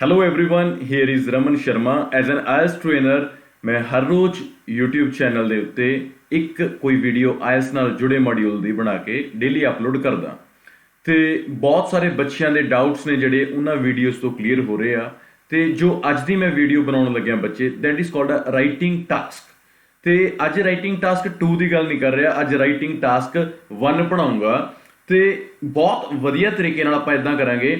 Hello everyone, here is Raman Sharma as an IELTS trainer. मैं हर रोज़ YouTube channel ਦੇ ਉੱਤੇ ਇੱਕ ਕੋਈ ਵੀਡੀਓ ਆਇਲਸ ਨਾਲ ਜੁੜੇ ਮੋਡਿਊਲ ਦੀ ਬਣਾ ਕੇ ਡੇਲੀ ਅਪਲੋਡ ਕਰਦਾ ਤੇ ਬਹੁਤ ਸਾਰੇ ਬੱਚਿਆਂ ਦੇ ਡਾਊਟਸ ਨੇ ਜਿਹੜੇ ਉਹਨਾਂ ਵੀਡੀਓਜ਼ ਤੋਂ ਕਲੀਅਰ ਹੋ ਰਹੇ ਆ। ਤੇ ਜੋ ਅੱਜ ਦੀ ਮੈਂ ਵੀਡੀਓ ਬਣਾਉਣ ਲੱਗਿਆ ਬੱਚੇ, that is called a writing task. ਤੇ ਅੱਜ ਰਾਈਟਿੰਗ ਟਾਸਕ 2 ਦੀ ਗੱਲ ਨਹੀਂ ਕਰ ਰਿਹਾ, ਅੱਜ ਰਾਈਟਿੰਗ ਟਾਸਕ 1 ਪੜਾਉਂਗਾ। ਤੇ ਬਹੁਤ ਵਧੀਆ ਤਰੀਕੇ ਨਾਲ ਆਪਾਂ ਇਦਾਂ ਕਰਾਂਗੇ,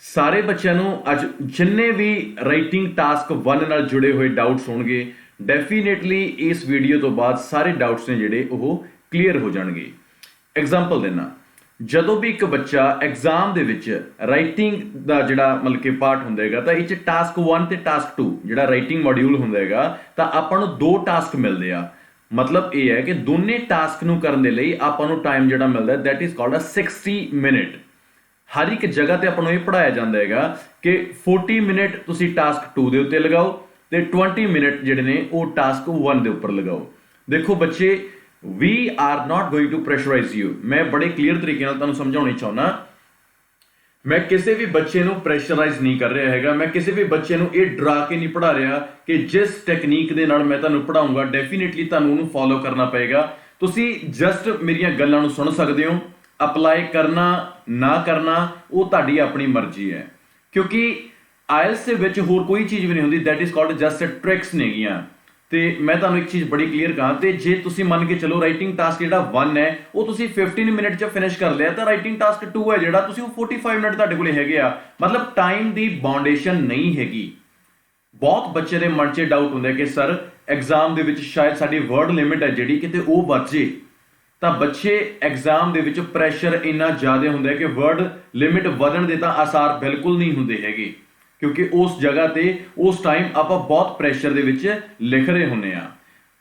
ਸਾਰੇ ਬੱਚਿਆਂ ਨੂੰ ਅੱਜ ਜਿੰਨੇ ਵੀ ਰਾਈਟਿੰਗ ਟਾਸਕ 1 ਨਾਲ ਜੁੜੇ ਹੋਏ ਡਾਊਟਸ ਹੋਣਗੇ, ਡੈਫੀਨੇਟਲੀ ਇਸ ਵੀਡੀਓ ਤੋਂ ਬਾਅਦ ਸਾਰੇ ਡਾਊਟਸ ਨੇ ਜਿਹੜੇ ਉਹ ਕਲੀਅਰ ਹੋ ਜਾਣਗੇ। ਐਗਜ਼ਾਮਪਲ ਦੇਣਾ, ਜਦੋਂ ਵੀ ਇੱਕ ਬੱਚਾ ਐਗਜ਼ਾਮ ਦੇ ਵਿੱਚ ਰਾਈਟਿੰਗ ਦਾ ਜਿਹੜਾ ਮਤਲਬ ਕਿ ਪਾਰਟ ਹੁੰਦਾ ਹੈਗਾ ਤਾਂ ਇਹ 'ਚ ਟਾਸਕ 1 ਤੇ ਟਾਸਕ 2 ਜਿਹੜਾ ਰਾਈਟਿੰਗ ਮੋਡਿਊਲ ਹੁੰਦਾ ਹੈਗਾ ਤਾਂ ਆਪਾਂ ਨੂੰ 2 ਟਾਸਕ ਮਿਲਦੇ ਆ। ਮਤਲਬ ਇਹ ਹੈ ਕਿ ਦੋਨੇ ਟਾਸਕ ਨੂੰ ਕਰਨ ਦੇ ਲਈ ਆਪਾਂ ਨੂੰ ਟਾਈਮ ਜਿਹੜਾ ਮਿਲਦਾ that is called a 60 minute. ਹਰ ਇੱਕ ਜਗ੍ਹਾ ਤੇ ਆਪਾਂ ਨੂੰ ਇਹ ਪੜਾਇਆ ਜਾਂਦਾ ਹੈਗਾ ਕਿ 40 ਮਿੰਟ ਤੁਸੀਂ ਟਾਸਕ 2 ਦੇ ਉੱਤੇ ਲਗਾਓ ਤੇ 20 ਮਿੰਟ ਜਿਹੜੇ ਨੇ ਉਹ ਟਾਸਕ 1 ਦੇ ਉੱਪਰ ਲਗਾਓ। ਦੇਖੋ ਬੱਚੇ, we are not going to pressurize you. ਮੈਂ ਬੜੇ ਕਲੀਅਰ ਤਰੀਕੇ ਨਾਲ ਤੁਹਾਨੂੰ ਸਮਝਾਉਣੀ ਚਾਹੁੰਦਾ, ਮੈਂ ਕਿਸੇ ਵੀ ਬੱਚੇ ਨੂੰ ਪ੍ਰੈਸ਼ਰਾਈਜ਼ ਨਹੀਂ ਕਰ ਰਿਹਾ ਹੈਗਾ। ਮੈਂ ਕਿਸੇ ਵੀ ਬੱਚੇ ਨੂੰ ਇਹ ਡਰਾ ਕੇ ਨਹੀਂ ਪੜ੍ਹਾ ਰਿਹਾ ਕਿ ਜਿਸ ਟੈਕਨੀਕ ਦੇ ਨਾਲ ਮੈਂ ਤੁਹਾਨੂੰ ਪੜ੍ਹਾਊਂਗਾ ਡੈਫੀਨੇਟਲੀ ਤੁਹਾਨੂੰ ਉਹਨੂੰ ਫੋਲੋ ਕਰਨਾ ਪਏਗਾ। ਤੁਸੀਂ ਜਸਟ ਮੇਰੀਆਂ ਗੱਲਾਂ ਨੂੰ ਸੁਣ ਸਕਦੇ ਹੋ, ਅਪਲਾਈ ਕਰਨਾ ਨਾ ਕਰਨਾ ਉਹ ਤੁਹਾਡੀ ਆਪਣੀ ਮਰਜ਼ੀ ਹੈ, ਕਿਉਂਕਿ ਆਇਲਸ ਦੇ ਵਿੱਚ ਹੋਰ ਕੋਈ ਚੀਜ਼ ਵੀ ਨਹੀਂ ਹੁੰਦੀ, that is called just tricks ਨੇਗੀਆਂ। ਤੇ ਮੈਂ ਤੁਹਾਨੂੰ ਇੱਕ ਚੀਜ਼ ਬੜੀ ਕਲੀਅਰ ਕਹਾਂ, ਤੇ ਜੇ ਤੁਸੀਂ ਮੰਨ ਕੇ ਚਲੋ ਰਾਈਟਿੰਗ ਟਾਸਕ ਜਿਹੜਾ 1 ਹੈ ਉਹ ਤੁਸੀਂ 15 ਮਿੰਟ 'ਚ ਫਿਨਿਸ਼ ਕਰ ਲਿਆ ਤਾਂ ਰਾਈਟਿੰਗ ਟਾਸਕ 2 ਹੈ ਜਿਹੜਾ ਤੁਸੀਂ ਉਹ 45 ਮਿੰਟ ਤੁਹਾਡੇ ਕੋਲੇ ਹੈਗੇ ਆ। ਮਤਲਬ ਟਾਈਮ ਦੀ ਬਾਉਂਡੇਸ਼ਨ ਨਹੀਂ ਹੈਗੀ। ਬਹੁਤ ਬੱਚੇ ਦੇ ਮਨ 'ਚ ਡਾਊਟ ਹੁੰਦਾ ਕਿ ਸਰ ਐਗਜ਼ਾਮ ਦੇ ਵਿੱਚ ਸ਼ਾਇਦ ਸਾਡੀ ਵਰਡ ਲਿਮਿਟ ਹੈ ਜਿਹੜੀ ਕਿਤੇ ਉਹ ਵੱਧ ਜੇ, ਤਾਂ ਬੱਚੇ ਐਗਜ਼ਾਮ ਦੇ ਵਿੱਚ ਪ੍ਰੈਸ਼ਰ ਇੰਨਾ ਜ਼ਿਆਦਾ ਹੁੰਦਾ ਕਿ ਵਰਡ ਲਿਮਿਟ ਵਧਣ ਦੇ ਤਾਂ ਆਸਾਰ ਬਿਲਕੁਲ ਨਹੀਂ ਹੁੰਦੇ ਹੈਗੇ, ਕਿਉਂਕਿ ਉਸ ਜਗ੍ਹਾ ਤੇ ਉਸ ਟਾਈਮ ਆਪਾਂ ਬਹੁਤ ਪ੍ਰੈਸ਼ਰ ਦੇ ਵਿੱਚ ਲਿਖ ਰਹੇ ਹੁੰਦੇ ਆ।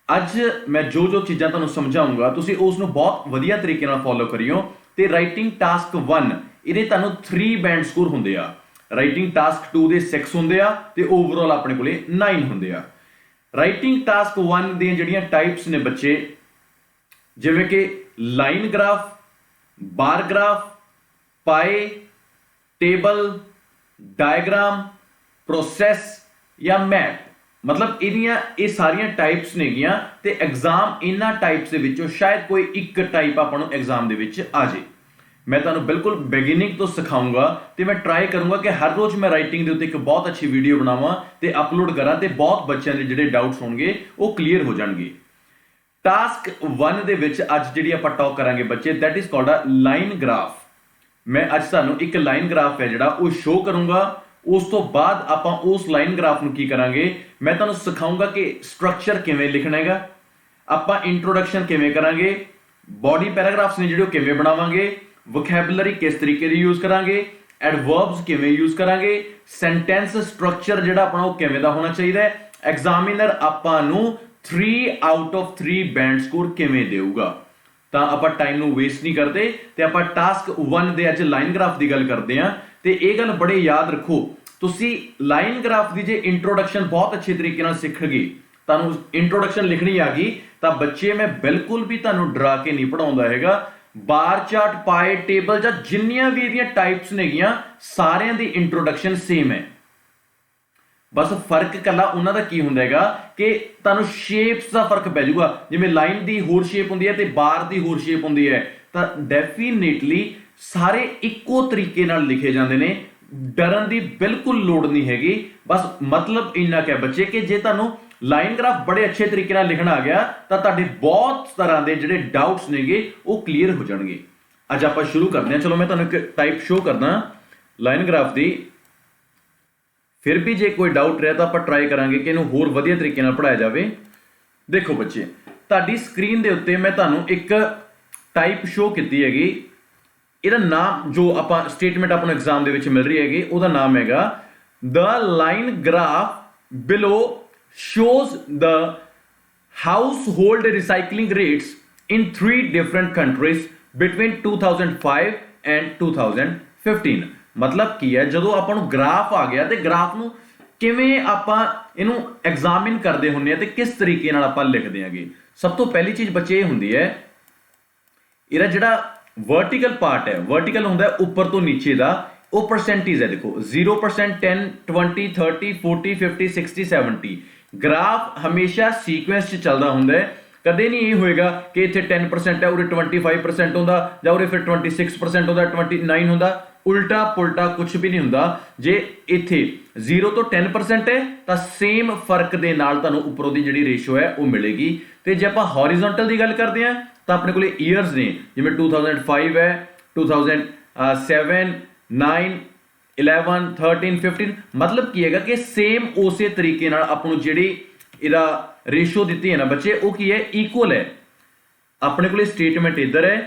ਅੱਜ ਮੈਂ ਜੋ ਚੀਜ਼ਾਂ ਤੁਹਾਨੂੰ ਸਮਝਾਉਂਗਾ ਤੁਸੀਂ ਉਸ ਨੂੰ ਬਹੁਤ ਵਧੀਆ ਤਰੀਕੇ ਨਾਲ ਫੋਲੋ ਕਰਿਓ। ਤੇ ਰਾਈਟਿੰਗ ਟਾਸਕ 1 ਇਹਦੇ ਤੁਹਾਨੂੰ 3 ਬੈਂਡ ਸਕੋਰ ਹੁੰਦੇ ਆ, ਰਾਈਟਿੰਗ ਟਾਸਕ 2 ਦੇ 6 ਹੁੰਦੇ ਆ ਤੇ ਓਵਰਆਲ ਆਪਣੇ ਕੋਲੇ 9 ਹੁੰਦੇ ਆ। ਰਾਈਟਿੰਗ ਟਾਸਕ 1 ਦੀਆਂ ਜਿਹੜੀਆਂ ਟਾਈਪਸ ਨੇ ਬੱਚੇ, ਜਿਵੇਂ ਕਿ ਲਾਈਨ ਗ੍ਰਾਫ, ਬਾਰ ਗ੍ਰਾਫ, ਪਾਏ, ਟੇਬਲ, ਡਾਇਗਰਾਮ, ਪ੍ਰੋਸੈਸ ਜਾਂ ਮੈਪ, ਮਤਲਬ ਇਹ ਸਾਰੀਆਂ ਟਾਈਪਸ ਨੇਗੀਆਂ। ਤੇ ਐਗਜ਼ਾਮ ਇਹਨਾਂ ਟਾਈਪਸ ਦੇ ਵਿੱਚੋਂ ਸ਼ਾਇਦ ਕੋਈ ਇੱਕ ਟਾਈਪ ਆਪਾਂ ਨੂੰ ਐਗਜ਼ਾਮ ਦੇ ਵਿੱਚ ਆ ਜੇ। ਮੈਂ ਤੁਹਾਨੂੰ ਬਿਲਕੁਲ ਬਿਗਿਨਿੰਗ ਤੋਂ ਸਿਖਾਊਂਗਾ ਤੇ ਮੈਂ ਟਰਾਈ ਕਰੂੰਗਾ ਕਿ ਹਰ ਰੋਜ਼ ਮੈਂ ਰਾਈਟਿੰਗ ਦੇ ਉੱਤੇ ਇੱਕ ਬਹੁਤ ਅੱਛੀ ਵੀਡੀਓ ਬਣਾਵਾਂ ਤੇ ਅਪਲੋਡ ਕਰਾਂ ਤੇ ਬਹੁਤ ਬੱਚਿਆਂ ਦੇ ਜਿਹੜੇ ਡਾਊਟਸ ਹੋਣਗੇ ਉਹ ਕਲੀਅਰ ਹੋ ਜਾਣਗੇ। ਟਾਸਕ 1 ਦੇ ਵਿੱਚ ਅੱਜ ਜਿਹੜੀ ਆਪਾਂ ਟਾਕ ਕਰਾਂਗੇ ਬੱਚੇ, that is called a line graph. ਮੈਂ ਅੱਜ ਤੁਹਾਨੂੰ ਇੱਕ ਲਾਈਨ ਗ੍ਰਾਫ ਹੈ ਜਿਹੜਾ ਉਹ ਸ਼ੋਅ ਕਰੂੰਗਾ। ਉਸ ਤੋਂ ਬਾਅਦ ਆਪਾਂ ਉਸ ਲਾਈਨ ਗ੍ਰਾਫ ਨੂੰ ਕੀ ਕਰਾਂਗੇ, ਮੈਂ ਤੁਹਾਨੂੰ ਸਿਖਾਊਂਗਾ ਕਿ ਸਟਰਕਚਰ ਕਿਵੇਂ ਲਿਖਣਾ ਹੈਗਾ, ਆਪਾਂ ਇੰਟਰੋਡਕਸ਼ਨ ਕਿਵੇਂ ਕਰਾਂਗੇ, ਬੋਡੀ ਪੈਰਾਗ੍ਰਾਫਸ ਨੇ ਜਿਹੜੇ ਉਹ ਕਿਵੇਂ ਬਣਾਵਾਂਗੇ, ਵੋਕੈਬੂਲਰੀ ਕਿਸ ਤਰੀਕੇ ਦੀ ਯੂਜ਼ ਕਰਾਂਗੇ, ਐਡਵਰਬਸ ਕਿਵੇਂ ਯੂਜ਼ ਕਰਾਂਗੇ, ਸੈਂਟੈਂਸ ਸਟਰਕਚਰ ਜਿਹੜਾ ਆਪਣਾ ਉਹ ਕਿਵੇਂ ਦਾ ਹੋਣਾ ਚਾਹੀਦਾ ਹੈ, ਐਗਜ਼ਾਮੀਨਰ ਆਪਾਂ ਨੂੰ 3 ਆਊਟ ਆਫ 3 ਬੈਂਡ ਸਕੋਰ ਕਿਵੇਂ ਦੇਊਗਾ। ਤਾਂ ਆਪਾਂ ਟਾਈਮ ਨੂੰ ਵੇਸਟ ਨਹੀਂ ਕਰਦੇ ਤੇ ਆਪਾਂ ਟਾਸਕ 1 ਦੇ ਅੱਜ ਲਾਈਨ ਗ੍ਰਾਫ ਦੀ ਗੱਲ ਕਰਦੇ ਹਾਂ। ਤੇ ਇਹ ਗੱਲ ਬੜੇ ਯਾਦ ਰੱਖੋ, ਤੁਸੀਂ ਲਾਈਨ ਗ੍ਰਾਫ ਦੀ ਜੇ ਇੰਟਰੋਡਕਸ਼ਨ ਬਹੁਤ ਅੱਛੇ ਤਰੀਕੇ ਨਾਲ ਸਿੱਖ ਗਏ, ਤੁਹਾਨੂੰ ਇੰਟਰੋਡਕਸ਼ਨ ਲਿਖਣੀ ਆ ਗਈ, ਤਾਂ ਬੱਚੇ ਮੈਂ ਬਿਲਕੁਲ ਵੀ ਤੁਹਾਨੂੰ ਡਰਾ ਕੇ ਨਹੀਂ ਪੜਾਉਂਦਾ ਹੈਗਾ। ਬਾਰ ਚਾਰਟ, ਪਾਏ, ਟੇਬਲ ਜਾਂ ਜਿੰਨੀਆਂ ਵੀ ਇਹਦੀਆਂ ਟਾਈਪਸ ਨੇਗੀਆਂ ਸਾਰਿਆਂ ਦੀ ਇੰਟਰੋਡਕਸ਼ਨ ਸੇਮ ਹੈ। ਬਸ ਫਰਕ ਇਕੱਲਾ ਉਹਨਾਂ ਦਾ ਕੀ ਹੁੰਦਾ ਹੈਗਾ ਕਿ ਤੁਹਾਨੂੰ ਸ਼ੇਪਸ ਦਾ ਫਰਕ ਪੈ ਜਾਊਗਾ। ਜਿਵੇਂ ਲਾਈਨ ਦੀ ਹੋਰ ਸ਼ੇਪ ਹੁੰਦੀ ਹੈ ਤੇ ਬਾਰ ਦੀ ਹੋਰ ਸ਼ੇਪ ਹੁੰਦੀ ਹੈ, ਤਾਂ ਡੈਫੀਨੇਟਲੀ ਸਾਰੇ ਇੱਕੋ ਤਰੀਕੇ ਨਾਲ ਲਿਖੇ ਜਾਂਦੇ ਨੇ। ਡਰਨ ਦੀ ਬਿਲਕੁਲ ਲੋੜ ਨਹੀਂ ਹੈਗੀ। ਬਸ ਮਤਲਬ ਇੰਨਾ ਕਿ ਬੱਚੇ ਕਿ ਜੇ ਤੁਹਾਨੂੰ ਲਾਈਨ ਗ੍ਰਾਫ ਬੜੇ ਅੱਛੇ ਤਰੀਕੇ ਨਾਲ ਲਿਖਣਾ ਆ ਗਿਆ ਤਾਂ ਤੁਹਾਡੇ ਬਹੁਤ ਤਰ੍ਹਾਂ ਦੇ ਜਿਹੜੇ ਡਾਊਟਸ ਨੇਗੇ ਉਹ ਕਲੀਅਰ ਹੋ ਜਾਣਗੇ। ਅੱਜ ਆਪਾਂ ਸ਼ੁਰੂ ਕਰਦੇ ਹਾਂ। ਚਲੋ ਮੈਂ ਤੁਹਾਨੂੰ ਇੱਕ ਟਾਈਪ ਸ਼ੋਅ ਕਰਦਾ ਲਾਈਨ ਗ੍ਰਾਫ ਦੀ। ਫਿਰ ਵੀ ਜੇ ਕੋਈ ਡਾਊਟ ਰਿਹਾ ਤਾਂ ਆਪਾਂ ਟਰਾਈ ਕਰਾਂਗੇ ਕਿ ਇਹਨੂੰ ਹੋਰ ਵਧੀਆ ਤਰੀਕੇ ਨਾਲ ਪੜ੍ਹਾਇਆ ਜਾਵੇ। ਦੇਖੋ ਬੱਚੇ, ਤੁਹਾਡੀ ਸਕਰੀਨ ਦੇ ਉੱਤੇ ਮੈਂ ਤੁਹਾਨੂੰ ਇੱਕ ਟਾਈਪ ਸ਼ੋਅ ਕੀਤੀ ਹੈਗੀ। ਇਹਦਾ ਨਾਮ ਜੋ ਆਪਾਂ ਸਟੇਟਮੈਂਟ ਆਪਾਂ ਨੂੰ ਐਗਜ਼ਾਮ ਦੇ ਵਿੱਚ ਮਿਲ ਰਹੀ ਹੈਗੀ ਉਹਦਾ ਨਾਮ ਹੈਗਾ ਦ line graph below shows the household recycling rates in 3 different countries between 2005 and 2015। ਮਤਲਬ ਕੀ ਹੈ, ਜਦੋਂ ਆਪਾਂ ਨੂੰ ਗ੍ਰਾਫ ਆ ਗਿਆ ਤੇ ਗ੍ਰਾਫ ਨੂੰ ਕਿਵੇਂ ਆਪਾਂ ਇਹਨੂੰ ਐਗਜ਼ਾਮਿਨ ਕਰਦੇ ਹੁੰਦੇ ਆ ਤੇ ਕਿਸ ਤਰੀਕੇ ਨਾਲ ਆਪਾਂ ਲਿਖਦੇ ਆਂਗੇ। ਸਭ ਤੋਂ ਪਹਿਲੀ ਚੀਜ਼ ਬੱਚੇ ਇਹ ਹੁੰਦੀ ਹੈ, ਇਹਦਾ ਜਿਹੜਾ ਵਰਟੀਕਲ ਪਾਰਟ ਹੈ, ਵਰਟੀਕਲ ਹੁੰਦਾ ਉੱਪਰ ਤੋਂ ਨੀਚੇ ਦਾ, ਉਹ ਪਰਸੈਂਟੇਜ ਹੈ। ਦੇਖੋ 0%, 10, 20, 30, 40, 50, 60, 70। ਗ੍ਰਾਫ ਹਮੇਸ਼ਾ ਸੀਕੁਐਂਸ 'ਚ ਚੱਲਦਾ ਹੁੰਦਾ ਹੈ। ਕਦੇ ਨਹੀਂ ਇਹ ਹੋਏਗਾ ਕਿ ਇੱਥੇ 10% ਹੈ, ਉਰੇ 25% ਹੁੰਦਾ, ਜਾਂ ਉਰੇ ਫਿਰ 26% ਹੁੰਦਾ, 29 ਹੁੰਦਾ। ਉਲਟਾ ਪੁਲਟਾ ਕੁਝ ਵੀ ਨਹੀਂ ਹੁੰਦਾ। ਜੇ ਇੱਥੇ 0 ਤੋਂ 10% ਹੈ ਤਾਂ ਸੇਮ ਫਰਕ ਦੇ ਨਾਲ ਤੁਹਾਨੂੰ ਉੱਪਰੋਂ ਦੀ ਜਿਹੜੀ ਰੇਸ਼ੋ ਹੈ ਉਹ ਮਿਲੇਗੀ। ਤੇ ਜੇ ਆਪਾਂ ਹੌਰੀਜ਼ੌਂਟਲ ਦੀ ਗੱਲ ਕਰਦੇ ਹਾਂ ਤਾਂ ਆਪਣੇ ਕੋਲੇ ਈਅਰਸ ਨੇ, ਜਿਵੇਂ 2005 ਹੈ, 2007, 9, 11, 13, 15। मतलब की है कि सेम उस तरीके नाल आपको जिहड़ी इहदा रेशो दित्ती है ना बच्चे, वो की है इक्वल है। अपने को स्टेटमेंट इधर है,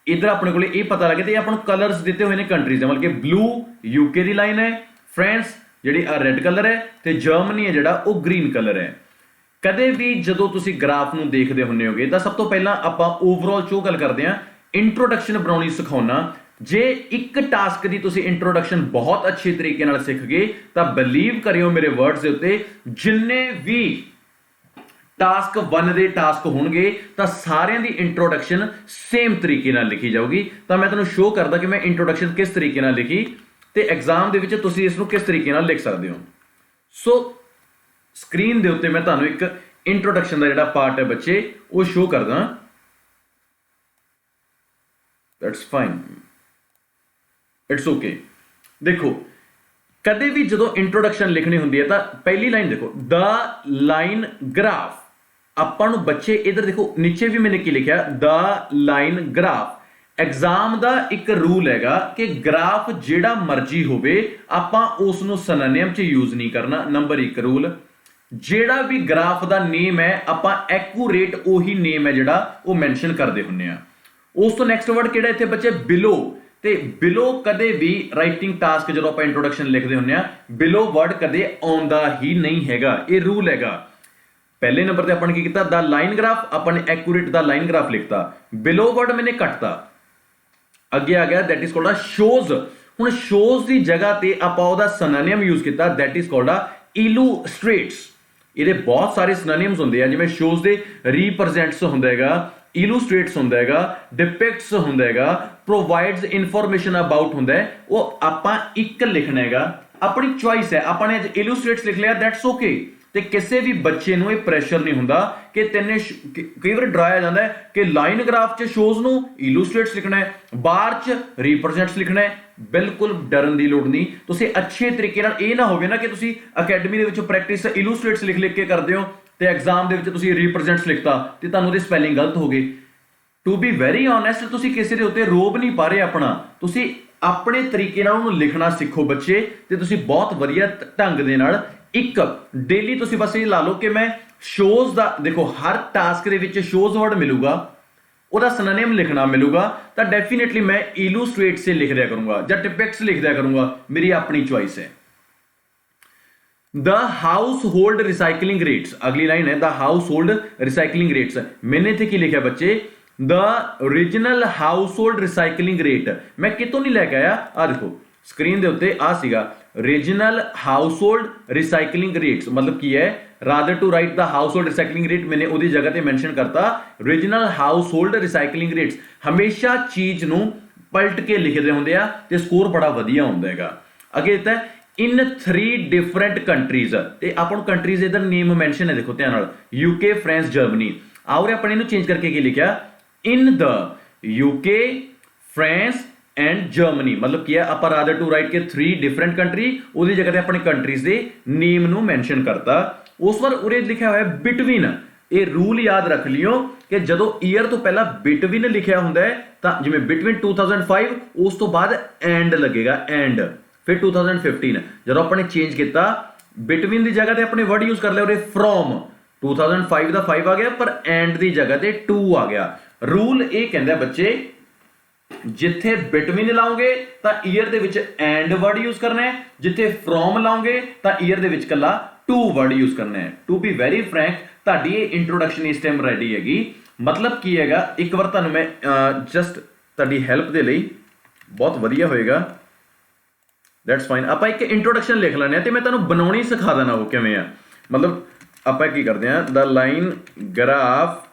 इधर अपने को ये पता लगे तो अपन कलर्स दिते हुए ने कंट्रीज, मतलब कि ब्लू यूके की लाइन है, फ्रांस जिहड़ी रेड कलर है, तो जर्मनी है जिहड़ा वो ग्रीन कलर है। कदे भी जदों तुसीं ग्राफ नूं देखदे हुंदे होगे तो सब तो पहला आपां ओवरऑल चो गल करदे हां, इंट्रोडक्शन बनाउणी सिखाउणा। जे एक टास्क की तुसीं इंट्रोडक्शन बहुत अच्छे तरीके नाल सीख गए तो बिलीव करियो मेरे वर्ड्स दे उत्ते, जिन्ने भी टास्क 1 दे टास्क होणगे तो सारिਆਂ ਦੀ इंट्रोडक्शन सेम तरीके नाल लिखी जाऊगी। तो मैं तुहानूं शो करदा कि मैं इंट्रोडक्शन किस तरीके नाल लिखी ते एग्जाम दे विच तुसीं इस नूं किस तरीके नाल लिख सकदे हो। सो स्क्रीन दे उत्ते मैं तुहानूं एक इंट्रोडक्शन दा जिहड़ा पार्ट है बच्चे वो शो करदा। That's fine, it's okay. देखो कदे भी जो इंट्रोडक्शन लिखनी होंदी है तो पहली लाइन देखो, द लाइन ग्राफ। अपन बच्चे इधर देखो नीचे भी मैंने की लिखा, द लाइन ग्राफ। एग्जाम का एक रूल हैगा कि ग्राफ जेड़ा मर्जी होवे आपां उस नूं सिनोनिम च यूज नहीं करना। नंबर 1 रूल, जेड़ा भी ग्राफ का नेम है आपां एक्यूरेट उही नेम है जेड़ा वो मैंशन करते हुंदे आ। उस तो नैक्सट वर्ड किहड़ा इत्थे बच्चे, बिलो। ते बिलो कदे भी राइटिंग टास्क जो आप इंट्रोडक्शन लिखते होंगे बिलो वर्ड कदे आउंदा ही नहीं हैगा, ये रूल हैगा। पहले नंबर पे अपन की किया, the line graph, upon accurate the line graph लिखता, बिलो वर्ड मैंने कटता, अगे आ गया दैट इज कॉल्ड शोज। हुण शोज की जगह ते आपां ओहदा सिनोनिम यूज किया, दैट इज कॉल्ड इलूस्ट्रेट्स। ये बहुत सारे सिनोनिम्स होंगे हैं, जिवें शोज दे रिप्रजेंट्स होंदा हैगा, इलूस्ट्रेट्स होंदा हैगा, डिपिक्ट्स होंदा हैगा, प्रोवाइड्स इनफॉर्मेशन अबाउट होंदा है। वो आपां एक लिखना हैगा, अपनी चॉइस है। आपने अज इलूस्ट्रेट्स लिख लिया, दैट्स ओके। ते किसी भी बच्चे नूं ये प्रेशर नहीं हुंदा कि तेने कई बार डराया जाता है कि लाइन ग्राफ च शोज नूं इलूस्ट्रेट्स लिखना है, बार च रिप्रजेंट्स लिखना है। बिल्कुल डरन की लोड़ नहीं। तुसीं अच्छे तरीके नाल ये ना होवे ना कि तुसीं अकैडमी दे विच प्रैक्टिस इलूस्ट्रेट्स लिख लिख के करदे हो ते एग्जाम दे विच तुसीं रिप्रजेंट्स लिखता ते तुहानूं ओहदी स्पैलिंग गलत हो गई। टू बी वेरी ऑनेस्ट, तुसीं किसी दे उत्ते रोब नहीं पा रहे अपना, तुसीं अपने तरीके नाल उहनूं लिखना सीखो बच्चे, ते तुसीं बहुत वधिया ढंग दे नाल एक डेली तुसीं बस ये ला लो कि मैं शोज दा, देखो हर टास्क दे विच शोज वर्ड मिलूगा, ਉਹਦਾ सिनोनिम लिखना मिलूगा, तो डेफिनेटली मैं इलूस्ट्रेट से लिख दिया करूंगा या टिपिक्स लिख दिया करूंगा, मेरी अपनी चॉइस है। The household recycling rates, अगली लाइन है the household recycling rates. मैंने इत्थे की लिखा बच्चे, the original house hold recycling rate. मैं कितों नहीं लैके आया, आ देखो स्क्रीन दे उत्ते आ सीगा regional household recycling rates. मतलब की है, rather to write the household recycling rate, मैंने उहदी जगह ते मेंशन करता regional household recycling rates. हमेशा चीज नूं पलट के लिखदे हुंदे आ ते स्कोर बड़ा वधिया हुंदा हैगा। अगे दित्ता इन 3 डिफरेंट कंट्रीज, ते अपन कंट्रीज इधर नेम मेंशन है, देखो ध्यान नाल, यूके, फ्रांस, जर्मनी। और अपन इहनूं चेंज करके की लिखा, in the UK, France and Germany. मतलब की है, आप रादर टू राइट के 3 डिफरेंट कंट्री, उसकी जगह अपने कंट्रीज के नेम नूं मेंशन करता। उस बार उरे लिखा हुआ है बिटवीन। ये रूल याद रख लियो कि जदों ईयर तो पहला बिटवीन लिखा हुंदा है तो जिवें बिटवीन 2005, उस तो बाद एंड लगेगा, एंड। फिर 2015 जदों अपने चेंज किया, बिटवीन की जगह अपने वर्ड यूज कर लिया उरे फ्रॉम, 2005 का 5 आ गया, पर एंड की जगह ते 2 आ गया। रूल ये कहता है बच्चे, जिथे बिटवीन लाओगे तो year they which and word use करना है, जिथे फ्रॉम लाओगे तो ईयर दे विच कल्ला 2 वर्ड यूज करना है। टू बी वेरी फ्रैंक, तुहाडी इंट्रोडक्शन इस टाइम रेडी हैगी। मतलब की हैगा, एक बार तुहानूं मैं जस्ट तुहाडी हेल्प दे लई बहुत वधिया होएगा, दैट्स फाइन। आपां एक इंट्रोडक्शन लिख लैणे आ ते मैं तुहानूं बनाउणी सिखा देना वो किवें आ। मतलब आपां की करदे आ, the line graph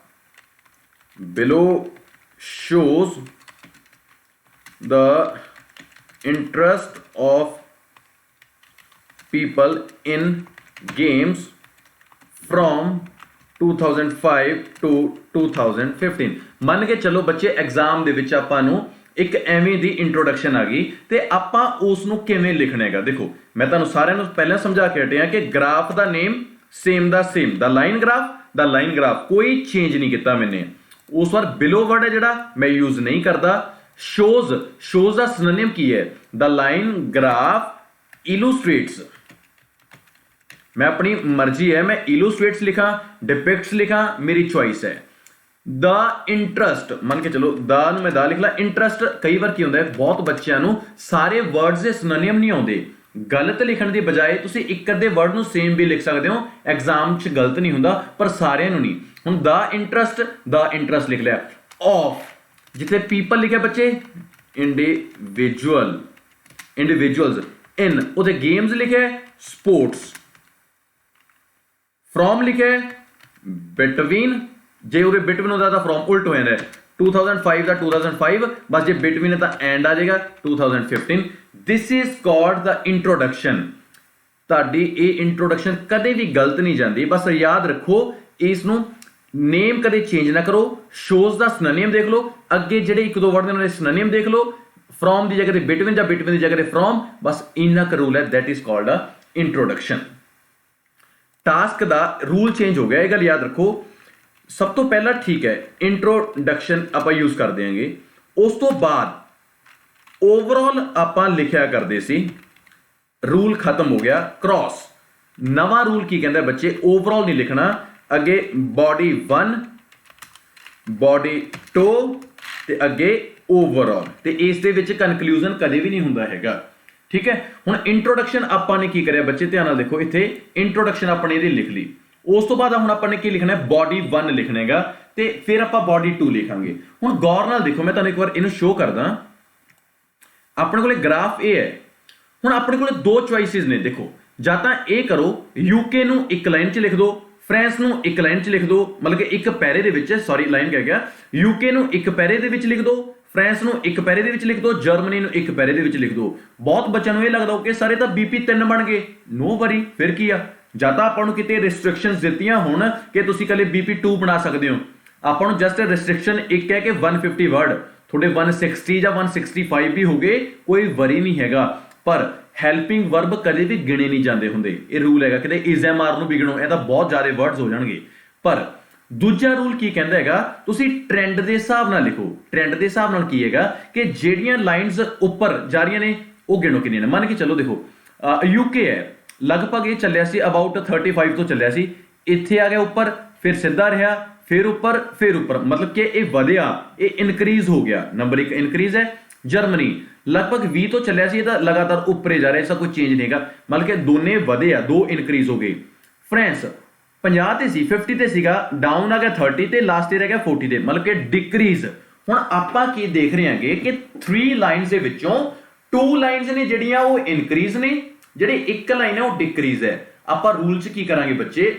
below shows the interest of people in games from 2005 to 2015। ਮੰਨ ਕੇ ਚਲੋ ਬੱਚੇ ਐਗਜ਼ਾਮ ਦੇ ਵਿੱਚ ਆਪਾਂ ਨੂੰ ਇੱਕ ਐਵੇਂ ਦੀ ਇੰਟਰੋਡਕਸ਼ਨ ਆ ਗਈ ਤੇ ਆਪਾਂ ਉਸ ਨੂੰ ਕਿਵੇਂ ਲਿਖਣਾ ਹੈਗਾ। ਦੇਖੋ ਮੈਂ ਤੁਹਾਨੂੰ ਸਾਰਿਆਂ ਨੂੰ ਪਹਿਲਾਂ ਸਮਝਾ ਕੇ ਹਟਿਆ ਕਿ ਗ੍ਰਾਫ ਦਾ ਨੇਮ ਸੇਮ ਦਾ ਸੇਮ, ਦਾ ਲਾਈਨ ਗ੍ਰਾਫ ਕੋਈ ਚੇਂਜ ਨਹੀਂ ਕੀਤਾ ਮੈਨੇ। ਉਸ ਵਾਰ ਬਿਲੋ ਵਰਡ ਹੈ ਜਿਹੜਾ ਮੈਂ ਯੂਜ਼ ਨਹੀਂ ਕਰਦਾ। ਸ਼ੋਜ਼ ਦਾ ਸਿਨੋਨਿਮ ਕੀ ਹੈ? ਦਾ ਲਾਈਨ ਗ੍ਰਾਫ ਇਲੂਸਟ੍ਰੇਟਸ। मैं अपनी मर्जी है, मैं इलूस्ट्रेट्स लिखा, डिपिक्ट्स लिखा, मेरी चॉइस है। द इंटरेस्ट मन के चलो द ਨੂੰ ਮੈਂ ਦਾ ਲਿਖ ਲਾ। ਇੰਟਰਸਟ ਕਈ ਵਾਰ ਕੀ ਹੁੰਦਾ ਹੈ, ਬਹੁਤ ਬੱਚਿਆਂ ਨੂੰ ਸਾਰੇ ਵਰਡਸ ਦੇ ਸਿਨੋਨਿਮ ਨਹੀਂ ਆਉਂਦੇ। ਗਲਤ ਲਿਖਣ ਦੀ ਬਜਾਏ ਤੁਸੀਂ ਇੱਕ ਅੱਧੇ ਵਰਡ ਨੂੰ ਸੇਮ ਵੀ ਲਿਖ ਸਕਦੇ ਹੋ, ਐਗਜ਼ਾਮ 'ਚ ਗਲਤ ਨਹੀਂ ਹੁੰਦਾ, ਪਰ ਸਾਰਿਆਂ ਨੂੰ ਨਹੀਂ। ਹੁਣ ਦ ਇੰਟਰਸਟ ਲਿਖ ਲਿਆ। ਆਫ ਜਿੱਥੇ ਪੀਪਲ ਲਿਖਿਆ ਬੱਚੇ ਇੰਡੀਵਿਜੂਅਲਸ। ਇਨ ਉਹਦੇ ਗੇਮਸ ਲਿਖਿਆ ਸਪੋਰਟਸ। फ्रॉम लिखे बिटवीन, जे उरे बिटवीन होता तो फ्रॉम उल्ट हो जाता है। 2005 का 2005, बस जे बिटवीन है तो एंड आ जाएगा 2015। This is called the introduction. ताड़ी ये इंट्रोडक्शन कदे भी गलत नहीं जाती, बस याद रखो इसनू नेम कदे चेंज ना करो। शोज का सिनोनिम देख लो, अगे जेडे एक दो वर्ड ने सिनोनिम देख लो, फ्रॉम की जगह बिटवीन या बिटवीन की जगह फ्रॉम, बस इन्ना का रूल है, that is called a introduction. Task का रूल चेंज हो गया, ये गल याद रखो। सब तो पहला ठीक है इंट्रोडक्शन आप यूज कर देंगे, उस तो बाद ओवरऑल आप लिखा करते सी, रूल खत्म हो गया। क्रॉस नवा रूल की कहता है बच्चे, ओवरऑल नहीं लिखना। अगे बॉडी 1 बॉडी 2 ते अगे ओवरऑल, ते इस दे विच कंक्लूजन कदे भी नहीं हुंदा हैगा। ठीक है, हुण इंट्रोडक्शन आपां ने की करिया बच्चे, ध्यान नाल देखो, इत्थे इंट्रोडक्शन आपां ने इहदी लिख ली। उस तो बाद हुण आपां ने की लिखना है, बॉडी 1 लिखना हैगा ते फिर आपां बॉडी 2 लिखांगे। हुण गौर नाल देखो, मैं तुहानूं एक बार इहनूं शो करदा। अपने कोले ग्राफ ए है, हुण अपने कोले दो चॉइसिस ने। देखो जां तां ए करो, यूके नूं एक लाइन च लिख दो, फ्रांस नूं एक लाइन च लिख दो, मतलब कि एक पैरे दे विच, सॉरी लाइन कह गया, यूके नूं एक पैरे दे विच लिख दो, फ्रांस ਨੂੰ ਇੱਕ ਪੈਰੇ ਦੇ ਵਿੱਚ ਲਿਖ ਦੋ, ਜਰਮਨੀ ਨੂੰ ਇੱਕ ਪੈਰੇ ਦੇ ਵਿੱਚ ਲਿਖ ਦੋ। ਬਹੁਤ ਬੱਚਿਆਂ ਨੂੰ ਇਹ ਲੱਗਦਾ ਕਿ ਸਾਰੇ ਤਾਂ BP 3 ਬਣ ਗਏ। ਨੋ ਵਰੀ, ਫਿਰ ਕੀ ਆ, ਜਾਂ ਤਾਂ ਆਪਾਂ ਨੂੰ ਕਿਤੇ ਰਿਸਟ੍ਰਿਕਸ਼ਨਸ ਦਿੱਤੀਆਂ ਹੋਣ ਕਿ ਤੁਸੀਂ ਕੱਲੇ BP 2 ਬਣਾ ਸਕਦੇ ਹੋ। ਆਪਾਂ ਨੂੰ ਜਸਟ ਰਿਸਟ੍ਰਿਕਸ਼ਨ ਇੱਕ ਹੈ ਕਿ 150 ਵਰਡ, ਤੁਹਾਡੇ 160 ਜਾਂ 165 ਵੀ ਹੋ ਗਏ, ਕੋਈ ਵਰੀ ਨਹੀਂ ਹੈਗਾ। ਪਰ ਹੈਲਪਿੰਗ ਵਰਬ ਕਦੇ ਵੀ ਗਿਣੇ ਨਹੀਂ ਜਾਂਦੇ ਹੁੰਦੇ, ਇਹ ਰੂਲ ਹੈਗਾ। ਕਿਤੇ ਇਜ਼ਐਮਆਰ ਨੂੰ ਵੀ ਗਿਣੋ, ਇਹ ਤਾਂ ਬਹੁਤ ਜ਼ਿਆਦਾ ਵਰਡਸ ਹੋ ਜਾਣਗੇ। ਪਰ ਦੂਜਾ ਰੂਲ ਕੀ ਕਹਿੰਦਾ ਹੈਗਾ, ਤੁਸੀਂ ਟ੍ਰੈਂਡ ਦੇ ਹਿਸਾਬ ਨਾਲ ਲਿਖੋ। ਟ੍ਰੈਂਡ ਦੇ ਹਿਸਾਬ ਨਾਲ ਕੀ ਹੈਗਾ ਕਿ ਜਿਹੜੀਆਂ ਲਾਈਨਸ ਉੱਪਰ ਜਾ ਰਹੀਆਂ ਨੇ ਉਹ ਗਿਣੋ ਕਿੰਨੀਆਂ ਨੇ। ਮੰਨ ਕੇ ਚੱਲੋ, ਦੇਖੋ UK ਹੈ, ਲਗਭਗ ਇਹ ਚੱਲਿਆ ਸੀ ਅਬਾਊਟ 35 ਤੋਂ ਚੱਲਿਆ ਸੀ, ਇੱਥੇ ਆ ਗਿਆ ਉੱਪਰ, ਫਿਰ ਸਿੱਧਾ ਰਿਹਾ, ਫਿਰ ਉੱਪਰ, ਮਤਲਬ ਕਿ ਇਹ ਵਧਿਆ, ਇਹ ਇਨਕਰੀਜ਼ ਹੋ ਗਿਆ। ਨੰਬਰ 1 ਇਨਕਰੀਜ਼ ਹੈ। ਜਰਮਨੀ ਲਗਭਗ 20 ਤੋਂ ਚੱਲਿਆ ਸੀ, ਇਹ ਤਾਂ ਲਗਾਤਾਰ ਉੱਪਰੇ ਜਾ ਰਿਹਾ, ਇਸ ਦਾ ਕੋਈ ਚੇਂਜ ਨਹੀਂ ਹੈਗਾ, ਮਤਲਬ ਕਿ ਦੋਨੇ ਵਧੇ ਆ, 2 ਇਨਕਰੀਜ਼ ਹੋ ਗਏ। ਫਰਾਂਸ 50 ਤੇ ਸੀ, 50 ਤੇ ਸੀਗਾ, ਡਾਊਨ ਆ ਗਿਆ 30 ਤੇ, ਲਾਸਟ ਈਅਰ ਹੈਗਾ 40 ਤੇ, ਮਤਲਬ ਕਿ ਡਿਕਰੀਜ਼। ਹੁਣ ਆਪਾਂ ਕੀ ਦੇਖ ਰਹੇ ਹਾਂਗੇ ਕਿ 3 ਲਾਈਨਸ ਦੇ ਵਿੱਚੋਂ 2 ਲਾਈਨਸ ਨੇ ਜਿਹੜੀਆਂ ਉਹ ਇਨਕਰੀਜ਼ ਨੇ, ਜਿਹੜੇ ਇੱਕ ਲਾਈਨ ਹੈ ਉਹ ਡਿਕਰੀਜ਼ ਹੈ। ਆਪਾਂ ਰੂਲ 'ਚ ਕੀ ਕਰਾਂਗੇ ਬੱਚੇ,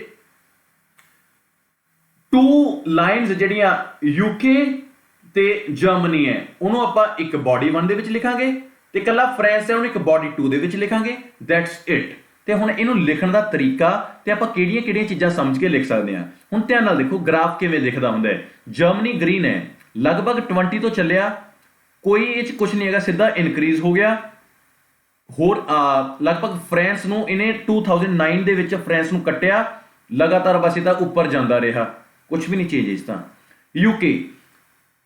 2 ਲਾਈਨਸ ਜਿਹੜੀਆਂ UK ਤੇ ਜਰਮਨੀ ਹੈ ਉਹਨੂੰ ਆਪਾਂ ਇੱਕ ਬॉडी 1 ਦੇ ਵਿੱਚ ਲਿਖਾਂਗੇ, ਤੇ ਇਕੱਲਾ ਫਰਾਂਸ ਹੈ ਉਹਨੂੰ ਇੱਕ ਬॉडी 2 ਦੇ ਵਿੱਚ ਲਿਖਾਂਗੇ। That's it. ਤੇ ਹੁਣ ਇਹਨੂੰ ਲਿਖਣ ਦਾ ਤਰੀਕਾ ਤੇ ਆਪਾਂ ਕਿਹੜੀਆਂ ਚੀਜ਼ਾਂ ਸਮਝ ਕੇ ਲਿਖ ਸਕਦੇ ਹਾਂ। ਹੁਣ ਧਿਆਨ ਨਾਲ ਦੇਖੋ ਗ੍ਰਾਫ ਕਿਵੇਂ ਦਿਖਦਾ ਹੁੰਦਾ ਹੈ। ਜਰਮਨੀ ਗ੍ਰੀਨ ਹੈ, ਲਗਭਗ 20 ਤੋਂ ਚੱਲਿਆ, ਕੋਈ ਇਹ 'ਚ ਕੁਝ ਨਹੀਂ ਹੈਗਾ, ਸਿੱਧਾ ਇਨਕਰੀਜ਼ ਹੋ ਗਿਆ। ਹੋਰ ਲਗਭਗ ਫਰਾਂਸ ਨੂੰ ਇਹਨੇ 2009 ਦੇ ਵਿੱਚ ਫਰਾਂਸ ਨੂੰ ਕੱਟਿਆ, ਲਗਾਤਾਰ ਬਸ ਇਹਦਾ ਉੱਪਰ ਜਾਂਦਾ ਰਿਹਾ, ਕੁਝ ਵੀ ਨਹੀਂ ਚੇਂਜ ਇਸ ਤਾਂ। UK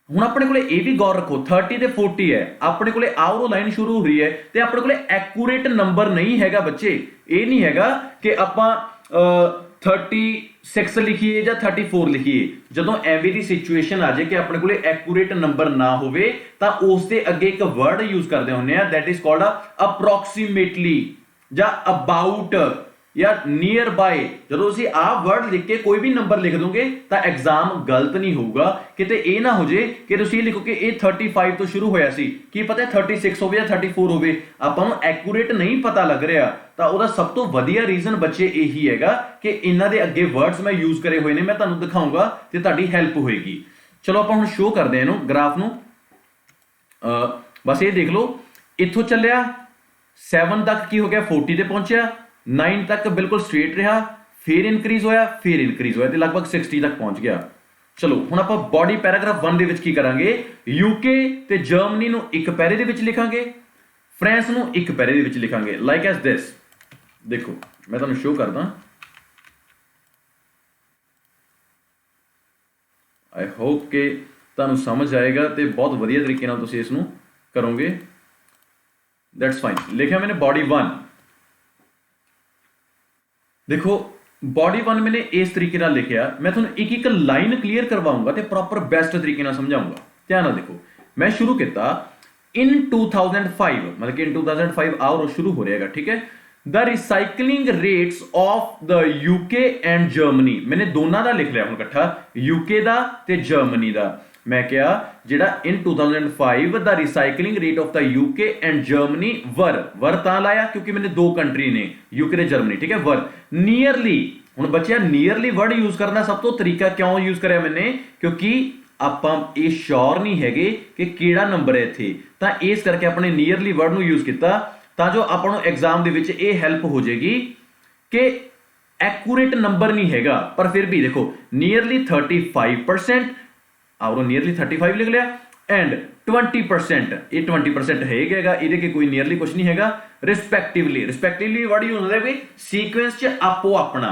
ਹੁਣ ਆਪਣੇ ਕੋਲੇ ਇਹ ਵੀ ਗੌਰ ਰੱਖੋ, 30 ਤੇ 40 ਹੈ, ਆਪਣੇ ਕੋਲੇ ਆਉਰੋ ਲਾਈਨ ਸ਼ੁਰੂ ਹੋ ਰਹੀ ਹੈ ਤੇ ਆਪਣੇ ਕੋਲੇ ਐਕੂਰੇਟ ਨੰਬਰ ਨਹੀਂ ਹੈਗਾ ਬੱਚੇ। ਇਹ ਨਹੀਂ ਹੈਗਾ ਕਿ ਆਪਾਂ 36 ਲਿਖੀਏ ਜਾਂ 34 ਲਿਖੀਏ। ਜਦੋਂ ਐਵੇਂ ਦੀ ਸਿਚੁਏਸ਼ਨ ਆ ਜਾਏ ਕਿ ਆਪਣੇ ਕੋਲੇ ਐਕੂਰੇਟ ਨੰਬਰ ਨਾ ਹੋਵੇ ਤਾਂ ਉਸ ਦੇ ਅੱਗੇ ਇੱਕ ਵਰਡ ਯੂਜ਼ ਕਰਦੇ ਹੁੰਦੇ ਆ, ਦੈਟ ਇਜ਼ ਕਾਲਡ ਅਪਰੋਕਸੀਮੇਟਲੀ ਜਾਂ ਅਬਾਊਟ ਜਾਂ ਨੀਅਰ ਬਾਏ। ਜਦੋਂ ਤੁਸੀਂ ਆਹ ਵਰਡ ਲਿਖ ਕੇ ਕੋਈ ਵੀ ਨੰਬਰ ਲਿਖ ਦੋਗੇ ਤਾਂ ਐਗਜ਼ਾਮ ਗਲਤ ਨਹੀਂ ਹੋਊਗਾ। ਕਿਤੇ ਇਹ ਨਾ ਹੋ ਜੇ ਕਿ ਤੁਸੀਂ ਇਹ ਲਿਖੋ ਕਿ ਇਹ 35 ਤੋਂ ਸ਼ੁਰੂ ਹੋਇਆ ਸੀ, ਕੀ ਪਤਾ 36 ਹੋਵੇ ਜਾਂ 34 ਹੋਵੇ, ਆਪਾਂ ਨੂੰ ਐਕੂਰੇਟ ਨਹੀਂ ਪਤਾ ਲੱਗ ਰਿਹਾ। ਤਾਂ ਉਹਦਾ ਸਭ ਤੋਂ ਵਧੀਆ ਰੀਜ਼ਨ ਬੱਚੇ ਇਹੀ ਹੈਗਾ ਕਿ ਇਹਨਾਂ ਦੇ ਅੱਗੇ ਵਰਡਸ ਮੈਂ ਯੂਜ਼ ਕਰੇ ਹੋਏ ਨੇ, ਮੈਂ ਤੁਹਾਨੂੰ ਦਿਖਾਊਂਗਾ ਤੇ ਤੁਹਾਡੀ ਹੈਲਪ ਹੋਏਗੀ। ਚਲੋ ਆਪਾਂ ਹੁਣ ਸ਼ੋ ਕਰਦੇ ਹਾਂ ਇਹਨੂੰ, ਗ੍ਰਾਫ ਨੂੰ। ਬਸ ਇਹ ਦੇਖ ਲਓ इत्थों चलिया 7 तक की हो गया 40 ते पहुंचया, 9 तक बिल्कुल स्ट्रेट रहा, फिर इनक्रीज होया, फिर इनक्रीज होया ते लगभग 60 तक पहुंच गया। चलो हुण आपां बॉडी पैराग्राफ 1 दे विच की करांगे, यूके ते जर्मनी नूं एक पैरे दे विच लिखांगे, फ्रांस नूं एक पैरे दे विच लिखांगे, लाइक एज दिस। देखो मैं तुहानूं शो करदा, आई होप कि तुहानूं समझ आएगा तो बहुत वधिया तरीके नाल तुसीं इसनूं करोगे। दैट्स फाइन, लिखिया मैंने बॉडी 1। देखो बॉडी 1 मैंने इस तरीके नाल लिखिया, मैं तुहानूं एक एक लाइन क्लीयर करवाऊंगा तो प्रॉपर बेस्ट तरीके नाल समझाऊंगा। ध्यान नाल देखो, मैं शुरू किया इन 2005, मतलब कि इन 2005 और शुरू हो रहेगा, ठीक है। The recycling rates of the UK and Germany, मैंने दोनों का लिख लिया हुण इकट्ठा, यूके दा ते जर्मनी दा। मैं क्या जिहड़ा in 2005 the recycling rate of the UK and Germany वर तां लाया क्योंकि मैंने दो कंट्री ने, यूके ते जर्मनी, ठीक है। वर नीयरली, हुण बच्चा नीयरली वर्ड यूज करना सब तो तरीका क्यों यूज करया मैंने, क्योंकि ਆਪਾਂ ਇਹ श्योर नहीं हैगे कि ਕਿਹੜਾ ਨੰਬਰ ਹੈ ਇੱਥੇ, ਤਾਂ ਇਸ ਕਰਕੇ ਆਪਣੇ ਨੀਅਰਲੀ ਵਰਡ ਨੂੰ ਯੂਜ਼ ਕੀਤਾ ਤਾਂ ਜੋ ਆਪਾਂ ਨੂੰ ਐਗਜ਼ਾਮ ਦੇ ਵਿੱਚ ਇਹ ਹੈਲਪ ਹੋ ਜਾਏਗੀ ਕਿ ਐਕੂਰੇਟ ਨੰਬਰ ਨਹੀਂ ਹੈਗਾ, ਪਰ ਫਿਰ ਵੀ ਦੇਖੋ ਨੀਅਰਲੀ 35%, और ਨੀਅਰਲੀ 35 ਲਿਖ ਲਿਆ, एंड 20%, ये 20% ਹੈਗਾ, ਇਹਦੇ ਕੇ ਕੋਈ ਨੀਅਰਲੀ ਕੁਝ ਨਹੀਂ ਹੈਗਾ। ਰਿਸਪੈਕਟਿਵਲੀ वर्ड यूज ਹੁੰਦਾ ਹੈ सीक्वेंस ਚ ਆਪੋ ਆਪਣਾ।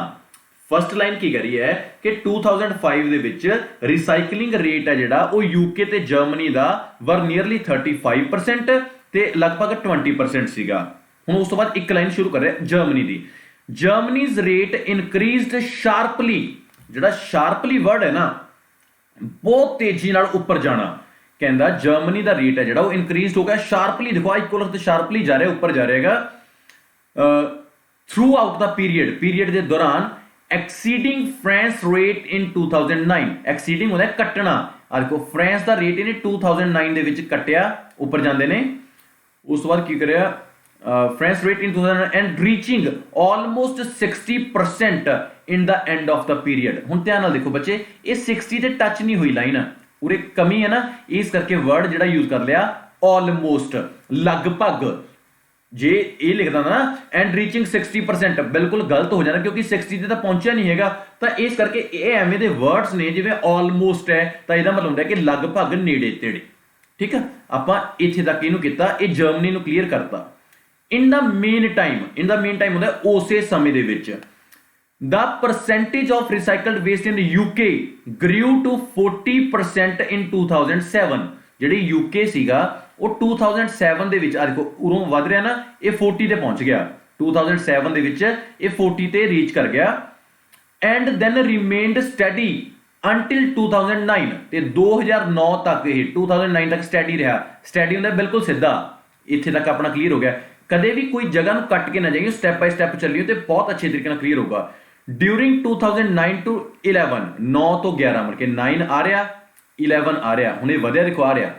फस्ट लाइन की करी है कि 2005 ਦੇ ਵਿੱਚ ਰੀਸਾਈਕਲਿੰਗ ਰੇਟ ਹੈ ਜਿਹੜਾ ਉਹ ਯੂਕੇ ਤੇ ਜਰਮਨੀ ਦਾ ਵਰ ਨੀਅਰਲੀ 35% ਤੇ ਲਗਭਗ 20% ਸੀਗਾ। ਹੁਣ ਉਸ ਤੋਂ ਬਾਅਦ ਇੱਕ ਲਾਈਨ ਸ਼ੁਰੂ ਕਰ ਰਿਹਾ ਜਰਮਨੀ ਦੀ। ਜਰਮਨੀਜ਼ ਰੇਟ ਇਨਕਰੀਜ਼ਡ ਸ਼ਾਰਪਲੀ, ਜਿਹੜਾ ਸ਼ਾਰਪਲੀ ਵਰਡ ਹੈ ਨਾ ਬਹੁਤ ਤੇਜ਼ੀ ਨਾਲ ਉੱਪਰ ਜਾਣਾ, ਕਹਿੰਦਾ ਜਰਮਨੀ ਦਾ ਰੇਟ ਹੈ ਜਿਹੜਾ ਉਹ ਇਨਕਰੀਜ਼ਡ ਹੋ ਗਿਆ ਸ਼ਾਰਪਲੀ। ਦੇਖੋ ਇਕੁਅਲ ਤੇ ਸ਼ਾਰਪਲੀ ਜਾ ਰਿਹਾ, ਉੱਪਰ ਜਾ ਰਿਹਾ ਹੈਗਾ ਥਰੂ ਆਊਟ ਦਾ ਪੀਰੀਅਡ ਦੇ ਦੌਰਾਨ। Exceeding France rate in 2009, exceeding होता है कटना, आ देखो फ्रांस का रेट इन्हें 2009 ਦੇ ਵਿੱਚ कटिया ऊपर जाते हैं। उस बाद की करिया France rate in 2009 and reaching almost 60% in the end of the period. हुण ध्यान नाल देखो बच्चे, ये 60 ते टच नहीं हुई लाइन, उरे कमी है ना, इस करके वर्ड जिहड़ा यूज कर लिया ऑलमोस्ट, लगभग। जे ये लिखता ना एंड रीचिंग 60%, बिल्कुल गलत हो जाना क्योंकि 60 ਤੇ ਤਾਂ ਪਹੁੰਚਿਆ ਨਹੀਂ ਹੈਗਾ, ਤਾਂ ਇਸ ਕਰਕੇ ਇਹ ਐਵੇਂ ਦੇ ਵਰਡਸ ਨੇ ਜਿਵੇਂ ਆਲਮੋਸਟ ਹੈ ਤਾਂ ਇਹਦਾ ਮਤਲਬ ਹੁੰਦਾ ਕਿ ਲਗਭਗ ਨੇੜੇ ਤੇੜੇ, ਠੀਕ ਹੈ। ਆਪਾਂ ਇੱਥੇ ਤੱਕ ਇਹਨੂੰ ਕੀਤਾ, ਇਹ ਜਰਮਨੀ ਨੂੰ ਕਲੀਅਰ ਕਰਤਾ। ਇਨ ਦਾ ਮੇਨ ਟਾਈਮ ਹੁੰਦਾ ਉਸੇ ਸਮੇਂ ਦੇ ਵਿੱਚ the percentage of recycled waste in UK grew to 40% in 2007। ਜਿਹੜੀ यूके ਸੀਗਾ ਉਹ 2007 ਦੇ ਵਿੱਚ, ਆ ਦੇਖੋ ਉਰੋਂ ਵੱਧ ਰਿਹਾ ਨਾ, ਇਹ 40 ਤੇ ਪਹੁੰਚ ਗਿਆ 2007 ਦੇ ਵਿੱਚ, ਇਹ 40 ਤੇ ਰੀਚ ਕਰ ਗਿਆ। ਐਂਡ ਦੈਨ ਰਿਮੇਨਡ ਸਟੱਡੀ ਅੰਟਿਲ 2009, ਤੇ 2009 ਤੱਕ, ਇਹ 2009 ਤੱਕ ਸਟੱਡੀ ਰਿਹਾ। ਸਟੱਡੀ ਹੁੰਦਾ ਬਿਲਕੁਲ ਸਿੱਧਾ, ਇੱਥੇ ਤੱਕ ਆਪਣਾ ਕਲੀਅਰ ਹੋ ਗਿਆ। ਕਦੇ ਵੀ ਕੋਈ ਜਗ੍ਹਾ ਨੂੰ ਕੱਟ ਕੇ ਨਾ ਜਾਈਓ, ਸਟੈਪ ਬਾਈ ਸਟੈਪ ਚੱਲਿਓ ਤੇ ਬਹੁਤ ਅੱਛੇ ਤਰੀਕੇ ਨਾਲ ਕਲੀਅਰ ਹੋਊਗਾ। ਡਿਊਰਿੰਗ 2009 to 11, 9 ਤੋਂ 11 ਮਤਲਬ ਕਿ 9 ਆ ਰਿਹਾ, 11 ਆ ਰਿਹਾ, ਹੁਣ ਇਹ ਵਧਿਆ ਦੇਖੋ ਆ ਰਿਹਾ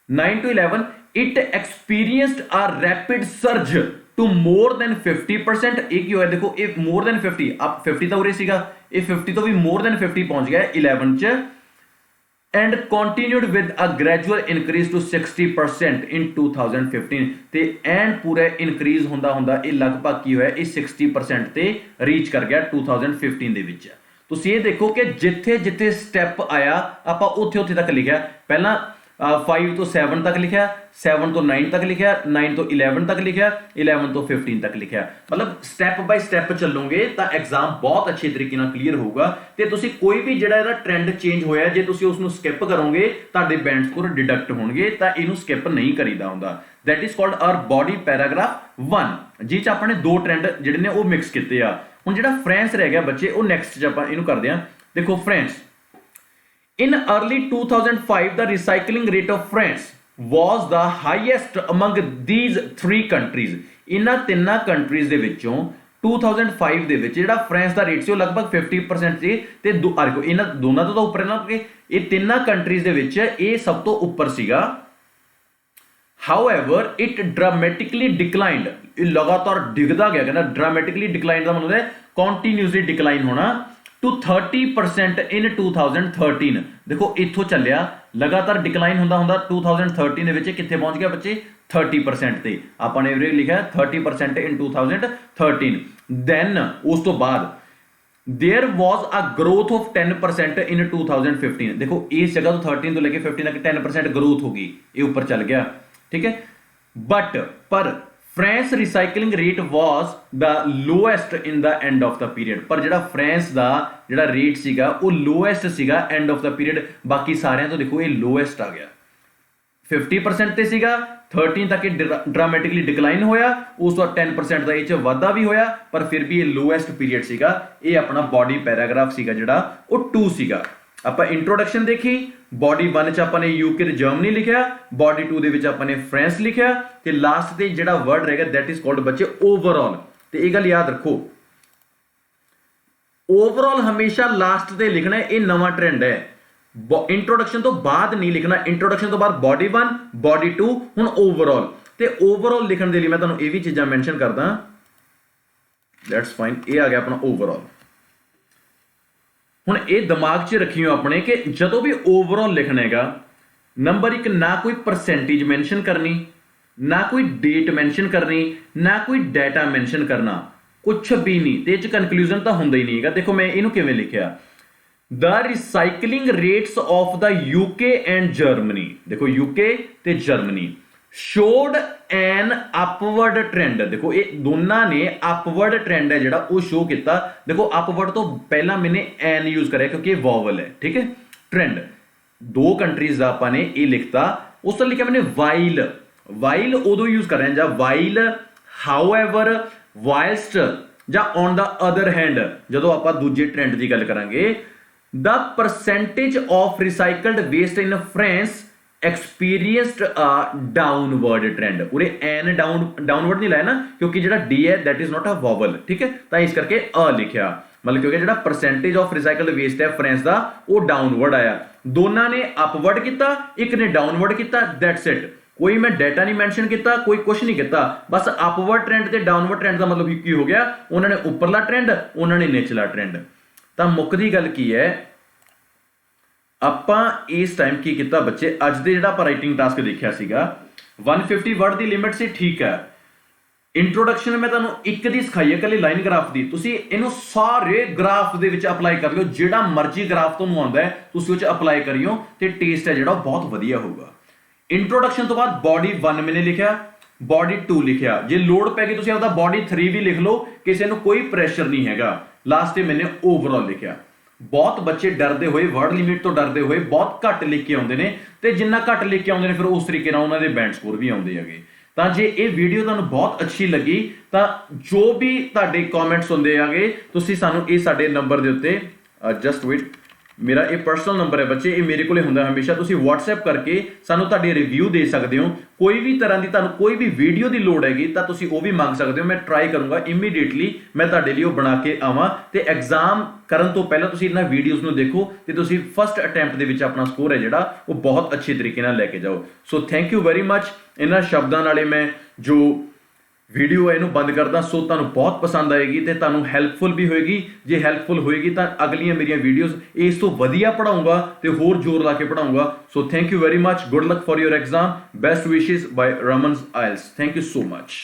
9 to 11, it experienced a rapid surge to more than 50%। ਇਹ ਕੀ ਹੋਇਆ ਦੇਖੋ, ਇਹ more than 50, अब 50 ਤਾਂ ਉਰੇ ਸੀਗਾ, ਇਹ 50 ਤੋਂ ਵੀ more than 50 ਪਹੁੰਚ ਗਿਆ 11 ਚ। and continued with a gradual increase to 60% in 2015, ਤੇ ਐਂਡ ਪੂਰਾ ਇਨਕਰੀਜ਼ ਹੁੰਦਾ ਹੁੰਦਾ ਇਹ ਲਗਭਗ ਕੀ ਹੋਇਆ, ਇਹ 60% ਤੇ ਰੀਚ ਕਰ ਗਿਆ 2015 ਦੇ ਵਿੱਚ। ਤੁਸੀਂ ਇਹ ਦੇਖੋ ਕਿ ਜਿੱਥੇ ਜਿੱਥੇ ਸਟੈਪ ਆਇਆ ਆਪਾਂ ਉੱਥੇ ਉੱਥੇ ਤੱਕ ਲਿਖਿਆ। ਪਹਿਲਾਂ 5 ਤੋਂ 7 ਤੱਕ ਲਿਖਿਆ, 7 ਤੋਂ 9 ਤੱਕ ਲਿਖਿਆ, 9 ਤੋਂ 11 ਤੱਕ ਲਿਖਿਆ, 11 ਤੋਂ 15 ਤੱਕ ਲਿਖਿਆ। ਮਤਲਬ ਸਟੈਪ ਬਾਈ ਸਟੈਪ ਚੱਲੋਗੇ ਤਾਂ ਐਗਜ਼ਾਮ ਬਹੁਤ ਅੱਛੇ ਤਰੀਕੇ ਨਾਲ ਕਲੀਅਰ ਹੋਊਗਾ। ਤੇ ਤੁਸੀਂ ਕੋਈ ਵੀ ਜਿਹੜਾ ਇਹਦਾ ਟ੍ਰੈਂਡ ਚੇਂਜ ਹੋਇਆ, ਜੇ ਤੁਸੀਂ ਉਸ ਨੂੰ ਸਕਿਪ ਕਰੋਗੇ ਤੁਹਾਡੇ ਬੈਂਡ ਸਕੋਰ ਡਿਡਕਟ ਹੋਣਗੇ, ਤਾਂ ਇਹਨੂੰ ਸਕਿਪ ਨਹੀਂ ਕਰੀਦਾ ਹੁੰਦਾ। That is called our body paragraph 1, ਜਿਹ ਚ ਆਪਾਂ ਨੇ ਦੋ ਟ੍ਰੈਂਡ ਜਿਹੜੇ ਨੇ ਉਹ ਮਿਕਸ ਕੀਤੇ ਆ। ਹੁਣ ਜਿਹੜਾ ਫਰਾਂਸ ਰਹਿ ਗਿਆ ਬੱਚੇ, ਉਹ ਨੈਕਸਟ ਚ ਆਪਾਂ ਇਹਨੂੰ ਕਰਦੇ ਹਾਂ। ਦੇਖੋ France, in early 2005 the recycling rate of France was the highest among these three countries। ਇਹਨਾਂ ਤਿੰਨਾਂ ਕੰਟਰੀਜ਼ ਦੇ ਵਿੱਚੋਂ 2005 ਦੇ ਵਿੱਚ ਜਿਹੜਾ ਫਰਾਂਸ ਦਾ ਰੇਟ ਸੀ ਉਹ ਲਗਭਗ 50% ਸੀ, ਤੇ ਇਹਨਾਂ ਦੋਨਾਂ ਤੋਂ ਤਾਂ ਉੱਪਰ ਹੈ ਨਾ, ਕਿ ਇਹ ਤਿੰਨਾਂ ਕੰਟਰੀਜ਼ ਦੇ ਵਿੱਚ ਇਹ ਸਭ ਤੋਂ ਉੱਪਰ ਸੀਗਾ। however it dramatically declined, ਇਹ ਲਗਾਤਾਰ ਡਿੱਗਦਾ ਗਿਆ, ਕਹਿੰਦਾ dramatically declined ਦਾ ਮਤਲਬ ਹੈ ਕੰਟੀਨਿਊਸਲੀ ਡਿਕਲਾਈਨ ਹੋਣਾ, to 30% in 2013। ਦੇਖੋ ਇੱਥੋਂ ਚੱਲਿਆ ਲਗਾਤਾਰ ਡਿਕਲਾਈਨ ਹੁੰਦਾ ਹੁੰਦਾ 2013 ਦੇ ਵਿੱਚ ਕਿੱਥੇ ਪਹੁੰਚ ਗਿਆ ਬੱਚੇ, 30% ਤੇ ਆਪਾਂ ਨੇ ਵੀਰੇ ਲਿਖਿਆ 30% in 2013। then ਉਸ ਤੋਂ ਬਾਅਦ there was a growth of 10% in 2015। देखो इस जगह तो 13 तो लेके 15 तक 10% ग्रोथ होगी, ये ऊपर चल गया, ठीक है। बट पर France recycling rate was the lowest in the end of the period. पर ਜਿਹੜਾ फ्रांस ਦਾ ਜਿਹੜਾ ਰੇਟ ਸੀਗਾ ਉਹ ਲੋਐਸਟ ਸੀਗਾ ਐਂਡ ਆਫ ਦਾ ਪੀਰੀਅਡ। ਬਾਕੀ ਸਾਰਿਆਂ ਤੋਂ ਦੇਖੋ ਇਹ ਲੋਐਸਟ ਆ ਗਿਆ, 50% ਤੇ ਸੀਗਾ, 13 ਤੱਕ ਇਹ ਡਰਾਮੈਟਿਕਲੀ ਡਿਕਲਾਈਨ ਹੋਇਆ, ਉਸ ਤੋਂ 10% ਦਾ ਇਹ ਚ ਵਾਧਾ ਵੀ ਹੋਇਆ, ਪਰ ਫਿਰ ਵੀ ਇਹ ਲੋਐਸਟ ਪੀਰੀਅਡ ਸੀਗਾ। ਇਹ ਆਪਣਾ ਬਾਡੀ ਪੈਰਾਗ੍ਰਾਫ ਸੀਗਾ ਜਿਹੜਾ ਉਹ 2 ਸੀਗਾ। ਆਪਾਂ ਇੰਟਰੋਡਕਸ਼ਨ ਦੇਖੀ, ਬਾਡੀ 1 ਚ ਆਪਾਂ ਨੇ ਯੂਕੇ ਤੇ ਜਰਮਨੀ ਲਿਖਿਆ, ਬਾਡੀ 2 ਦੇ ਵਿੱਚ ਆਪਾਂ ਨੇ ਫਰਾਂਸ ਲਿਖਿਆ, ਤੇ ਲਾਸਟ ਤੇ ਜਿਹੜਾ ਵਰਡ ਰਹੇਗਾ ਦੈਟ ਇਜ਼ ਕਾਲਡ ਬੱਚੇ ਓਵਰਆਲ। ਤੇ ਇਹ ਗੱਲ ਯਾਦ ਰੱਖੋ, ਓਵਰਆਲ ਹਮੇਸ਼ਾ ਲਾਸਟ ਤੇ ਲਿਖਣਾ, ਇਹ ਨਵਾਂ ਟ੍ਰੈਂਡ ਹੈ। ਇੰਟਰੋਡਕਸ਼ਨ ਤੋਂ ਬਾਅਦ ਨਹੀਂ ਲਿਖਣਾ, ਇੰਟਰੋਡਕਸ਼ਨ ਤੋਂ ਬਾਅਦ ਬਾਡੀ 1 ਬਾਡੀ 2 ਹੁਣ ਓਵਰਆਲ। ਤੇ ਓਵਰਆਲ ਲਿਖਣ ਦੇ ਲਈ ਮੈਂ ਤੁਹਾਨੂੰ ਇਹ ਵੀ ਚੀਜ਼ਾਂ ਮੈਂਸ਼ਨ ਕਰਦਾ, ਦੈਟਸ ਫਾਈਨ। ਇਹ ਆ ਗਿਆ ਆਪਣਾ ਓਵਰਆਲ। ਹੁਣ ਇਹ ਦਿਮਾਗ 'ਚ ਰੱਖਿਓ ਆਪਣੇ ਕਿ ਜਦੋਂ ਵੀ ਓਵਰਆਲ ਲਿਖਣਾ ਹੈਗਾ, ਨੰਬਰ 1 ਨਾ ਕੋਈ ਪਰਸੈਂਟੇਜ ਮੈਂਸ਼ਨ ਕਰਨੀ, ਨਾ ਕੋਈ ਡੇਟ ਮੈਂਸ਼ਨ ਕਰਨੀ, ਨਾ ਕੋਈ ਡਾਟਾ ਮੈਂਸ਼ਨ ਕਰਨਾ, ਕੁਛ ਵੀ ਨਹੀਂ। ਤੇ ਇਹ 'ਚ ਕਨਕਲੂਜਨ ਤਾਂ ਹੁੰਦਾ ਹੀ ਨਹੀਂ ਹੈਗਾ। ਦੇਖੋ ਮੈਂ ਇਹਨੂੰ ਕਿਵੇਂ ਲਿਖਿਆ, the recycling rates of the UK and Germany. देखो यूके ते Germany showed an upward trend. देखो ये दोनों ने अपवर्ड ट्रेंड है जिहड़ा वो शो किया। देखो अपवर्ड तो पहला मैंने एन यूज करा क्योंकि वॉवल है, ठीक है। ट्रेंड 2 कंट्रीज का आपां ने ये लिखता, उस तो लिखा मैंने वाइल। वाइल उदों यूज कर रहे हैं जब वाइल, हाउएवर, वाइल्स्ट ਜਾਂ ऑन द अदर हैंड ਜਦੋਂ ਆਪਾਂ ਦੂਜੇ ट्रेंड की गल करांगे। The percentage of recycled waste in France experienced a downward trend। उरे n downward नहीं लाया ना, क्योंकि ਜਿਹੜਾ d है that is not a vowel, ठीक है। ਤਾਂ ਇਸ ਕਰਕੇ a ਲਿਖਿਆ, मतलब क्योंकि ਜਿਹੜਾ percentage of recycled waste है France ਦਾ ਉਹ downward ਆਇਆ। ਦੋਨਾਂ ਨੇ upward ਕੀਤਾ, ਇੱਕ ਨੇ downward ਕੀਤਾ, that's it। ਕੋਈ ਮੈਂ ਡਾਟਾ ਨਹੀਂ ਮੈਂਸ਼ਨ ਕੀਤਾ, ਕੋਈ ਕੁਝ ਨਹੀਂ ਕੀਤਾ, ਬਸ ਅਪਵਰਡ ਟ੍ਰੈਂਡ ਤੇ ਡਾਊਨਵਰਡ ਟ੍ਰੈਂਡ ਦਾ ਮਤਲਬ ਕੀ ਹੋ ਗਿਆ, ਉਹਨਾਂ ਨੇ ਉੱਪਰਲਾ ਟ੍ਰੈਂਡ, ਉਹਨਾਂ ਨੇ ਨਿਚਲਾ ਟ੍ਰੈਂਡ। ਤਾਂ ਮੁੱਕਦੀ ਗੱਲ ਕੀ ਹੈ, ਆਪਾਂ ਇਸ ਟਾਈਮ ਕੀ ਕੀਤਾ ਬੱਚੇ, ਅੱਜ ਦੇ ਜਿਹੜਾ ਆਪਾਂ ਰਾਈਟਿੰਗ ਟਾਸਕ ਦੇਖਿਆ ਸੀਗਾ 150 ਵਰਡ ਦੀ ਲਿਮਿਟ ਸੀ, ਠੀਕ ਹੈ। ਇੰਟਰੋਡਕਸ਼ਨ ਮੈਂ ਤੁਹਾਨੂੰ ਇੱਕ ਦੀ ਸਿਖਾਈ ਹੈ ਇਕੱਲੇ ਲਾਈਨ ਗ੍ਰਾਫ ਦੀ, ਤੁਸੀਂ ਇਹਨੂੰ ਸਾਰੇ ਗ੍ਰਾਫ ਦੇ ਵਿੱਚ ਅਪਲਾਈ ਕਰ ਲਿਓ, ਜਿਹੜਾ ਮਰਜ਼ੀ ਗ੍ਰਾਫ ਤੁਹਾਨੂੰ ਆਉਂਦਾ ਹੈ ਤੁਸੀਂ ਉਹ 'ਚ ਅਪਲਾਈ ਕਰਿਓ ਤੇ ਟੇਸਟ ਹੈ ਜਿਹੜਾ ਉਹ ਬਹੁਤ ਵਧੀਆ ਹੋਊਗਾ। ਇੰਟਰੋਡਕਸ਼ਨ ਤੋਂ ਬਾਅਦ ਬਾਡੀ 1 ਮੈਨੇ ਲਿਖਿਆ, ਬਾਡੀ 2 ਲਿਖਿਆ, ਜੇ ਲੋੜ ਪੈ ਗਈ ਤੁਸੀਂ ਆਪਦਾ ਬਾਡੀ 3 ਵੀ ਲਿਖ ਲਓ, ਕਿਸੇ ਨੂੰ ਕੋਈ ਪ੍ਰੈਸ਼ਰ ਨਹੀਂ ਹੈਗਾ। ਲਾਸਟ ਤੇ ਮੈਨੇ ਓਵਰਆਲ ਲਿਖਿਆ। ਬਹੁਤ ਬੱਚੇ ਡਰਦੇ ਹੋਏ, ਵਰਡ ਲਿਮਿਟ ਤੋਂ ਡਰਦੇ ਹੋਏ ਬਹੁਤ ਘੱਟ ਲਿਖ ਕੇ ਆਉਂਦੇ ਨੇ, ਤੇ ਜਿੰਨਾ ਘੱਟ ਲਿਖ ਕੇ ਆਉਂਦੇ ਨੇ ਫਿਰ ਉਸ ਤਰੀਕੇ ਨਾਲ ਉਹਨਾਂ ਦੇ ਬੈਂਡ ਸਕੋਰ ਵੀ ਆਉਂਦੇ ਹੈਗੇ। ਤਾਂ ਜੇ ਇਹ ਵੀਡੀਓ ਤੁਹਾਨੂੰ ਬਹੁਤ ਅੱਛੀ ਲੱਗੀ ਤਾਂ ਜੋ ਵੀ ਤੁਹਾਡੇ ਕਮੈਂਟਸ ਹੁੰਦੇ ਹੈਗੇ ਤੁਸੀਂ ਸਾਨੂੰ ਇਹ ਸਾਡੇ ਨੰਬਰ ਦੇ ਉੱਤੇ ਜਸਟ ਵੇਟ, ਮੇਰਾ ਇਹ ਪਰਸਨਲ ਨੰਬਰ ਹੈ ਬੱਚੇ, ਇਹ ਮੇਰੇ ਕੋਲੇ ਹੁੰਦਾ ਹਮੇਸ਼ਾ, ਤੁਸੀਂ WhatsApp ਕਰਕੇ ਸਾਨੂੰ ਤੁਹਾਡੇ ਰਿਵਿਊ ਦੇ ਸਕਦੇ ਹੋ। ਕੋਈ ਵੀ ਤਰ੍ਹਾਂ ਦੀ ਤੁਹਾਨੂੰ ਕੋਈ ਵੀ ਵੀਡੀਓ ਦੀ ਲੋੜ ਹੈਗੀ ਤਾਂ ਤੁਸੀਂ ਉਹ ਵੀ ਮੰਗ ਸਕਦੇ ਹੋ, ਮੈਂ ਟਰਾਈ ਕਰੂੰਗਾ ਇਮੀਡੀਏਟਲੀ ਮੈਂ ਤੁਹਾਡੇ ਲਈ ਉਹ ਬਣਾ ਕੇ ਆਵਾਂ। ਤੇ ਐਗਜ਼ਾਮ ਕਰਨ ਤੋਂ ਪਹਿਲਾਂ ਤੁਸੀਂ ਇਹਨਾਂ ਵੀਡੀਓਜ਼ ਨੂੰ ਦੇਖੋ ਤੇ ਤੁਸੀਂ ਫਸਟ ਅਟੈਂਪਟ ਦੇ ਵਿੱਚ ਆਪਣਾ ਸਕੋਰ ਹੈ ਜਿਹੜਾ ਉਹ ਬਹੁਤ ਅੱਛੇ ਤਰੀਕੇ ਨਾਲ ਲੈ ਕੇ ਜਾਓ। ਸੋ ਥੈਂਕ ਯੂ ਵੈਰੀ ਮੱਚ। ਇਹਨਾਂ ਸ਼ਬਦਾਂ ਨਾਲੇ ਮੈਂ ਜੋ ਵੀਡੀਓ ਇਹਨੂੰ ਬੰਦ ਕਰਦਾ। ਸੋ ਤੁਹਾਨੂੰ ਬਹੁਤ ਪਸੰਦ ਆਏਗੀ ਤੇ ਤੁਹਾਨੂੰ ਹੈਲਪਫੁਲ ਵੀ ਹੋਏਗੀ। ਜੇ ਹੈਲਪਫੁਲ ਹੋਏਗੀ ਤਾਂ ਅਗਲੀਆਂ ਮੇਰੀਆਂ ਵੀਡੀਓਜ਼ ਇਸ ਤੋਂ ਵਧੀਆ ਪੜਾਉਂਗਾ ਤੇ ਹੋਰ ਜ਼ੋਰ ਲਾ ਕੇ ਪੜਾਉਂਗਾ। So thank you very much, good luck for your exam, best wishes by Raman's IELTS. Thank you so much.